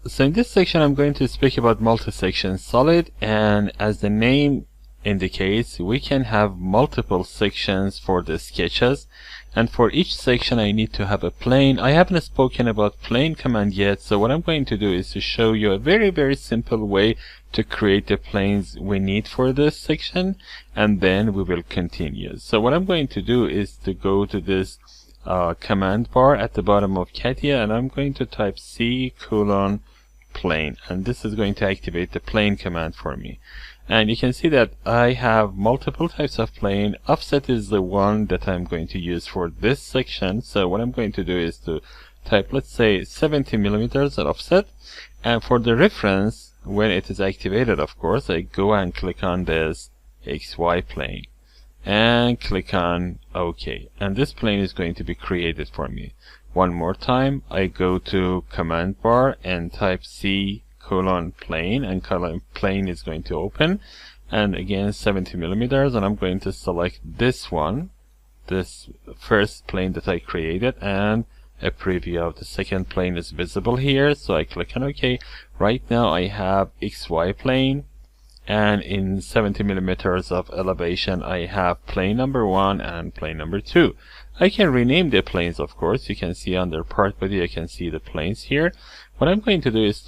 So in this section I'm going to speak about multi-section solid, and as the name indicates, we can have multiple sections for the sketches, and for each section I need to have a plane. I haven't spoken about plane command yet, so what I'm going to do is to show you a very simple way to create the planes we need for this section, and then we will continue. So what I'm going to do is to go to this command bar at the bottom of Catia, and I'm going to type C:\plane, and this is going to activate the plane command for me. And you can see that I have multiple types of plane. Offset is the one that I'm going to use for this section. So what I'm going to do is to type, let's say, 70 millimeters at offset, and for the reference, when it is activated, of course, I go and click on this XY plane and click on OK, and this plane is going to be created for me. One more time, I go to command bar and type C:\plane, and plane is going to open, and again 70 millimeters, and I'm going to select this one, this first plane that I created, and a preview of the second plane is visible here, so I click on OK. Right now I have XY plane, and in 70 millimeters of elevation I have plane number 1 and plane number 2. I can rename the planes, of course. You can see under part body, I can see the planes here. What I'm going to do is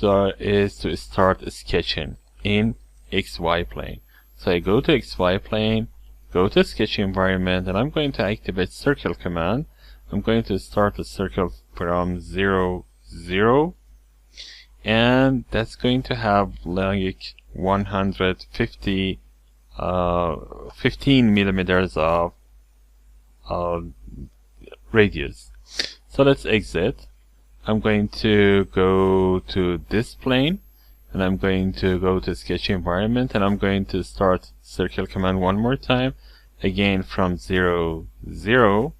to start sketching in XY plane. So I go to XY plane, go to sketch environment, and I'm going to activate circle command. I'm going to start a circle from 0, 0, and that's going to have like 150 15 millimeters of radius. So let's exit. I'm going to go to this plane, and I'm going to go to sketch environment, and I'm going to start circle command one more time, again from 0, 0,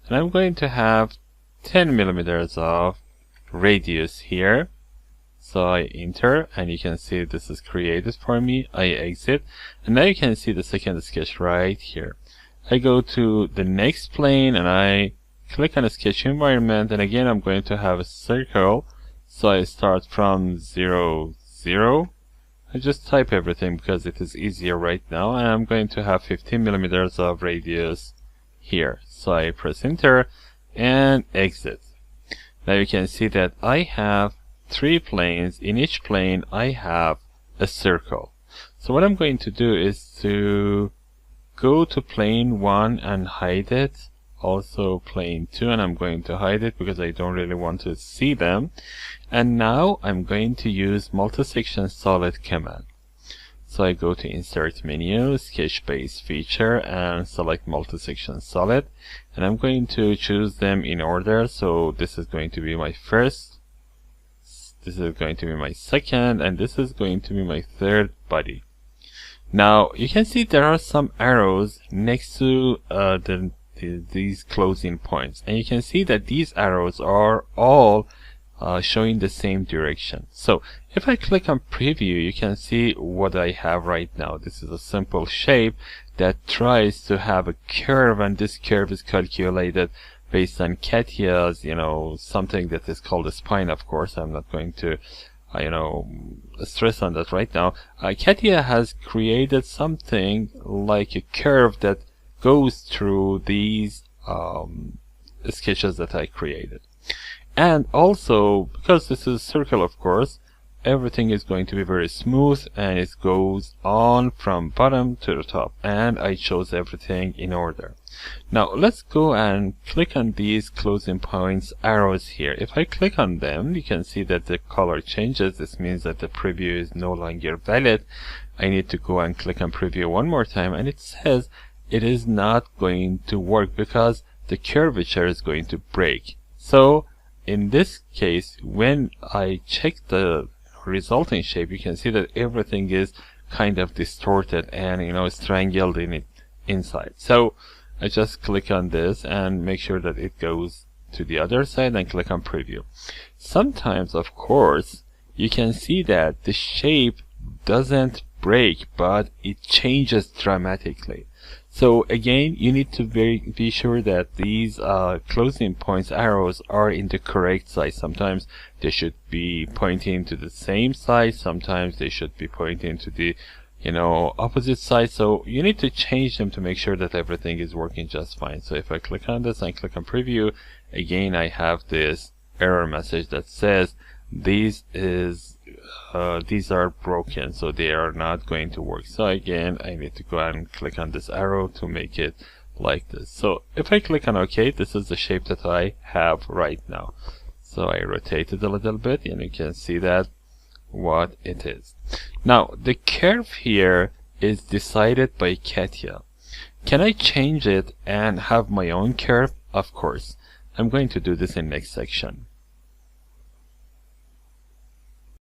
and I'm going to have 10 millimeters of radius here. So I enter, and you can see this is created for me. I exit, and now you can see the second sketch right here. I go to the next plane, and I click on a sketch environment, and again I'm going to have a circle. So I start from 0, 0. I just type everything because it is easier right now, and I'm going to have 15 millimeters of radius here. So I press enter and exit. Now you can see that I have 3 planes. In each plane I have a circle. So what I'm going to do is to go to plane 1 and hide it, also plane 2, and I'm going to hide it because I don't really want to see them. And now I'm going to use multi-section solid command. So I go to insert menu, sketch base feature, and select multi-section solid, and I'm going to choose them in order. So this is going to be my first, this is going to be my second, and this is going to be my third body. Now you can see there are some arrows next to these closing points, and you can see that these arrows are all showing the same direction. So if I click on preview, you can see what I have right now. This is a simple shape that tries to have a curve, and this curve is calculated based on Catia's, something that is called a spine. Of course, I'm not going to stress on that right now. Catia has created something like a curve that goes through these sketches that I created. And also, because this is a circle, of course, everything is going to be very smooth, and it goes on from bottom to the top, and I chose everything in order. Now let's go and click on these closing points arrows here. If I click on them, you can see that the color changes. This means that the preview is no longer valid. I need to go and click on preview one more time, and it says it is not going to work because the curvature is going to break. So in this case, when I check the resulting shape, you can see that everything is kind of distorted and strangled in it inside. So I just click on this and make sure that it goes to the other side and click on preview. Sometimes, of course, you can see that the shape doesn't break, but it changes dramatically. So again, you need to be sure that these closing points arrows are in the correct size. Sometimes they should be pointing to the same side, sometimes they should be pointing to the opposite side. So you need to change them to make sure that everything is working just fine. So if I click on this and click on preview, again I have this error message that says these are broken, so they are not going to work. So again, I need to go and click on this arrow to make it like this. So if I click on OK, this is the shape that I have right now. So I rotate it a little bit and you can see that what it is. Now the curve here is decided by Catia. Can I change it and have my own curve? Of course. I'm going to do this in next section.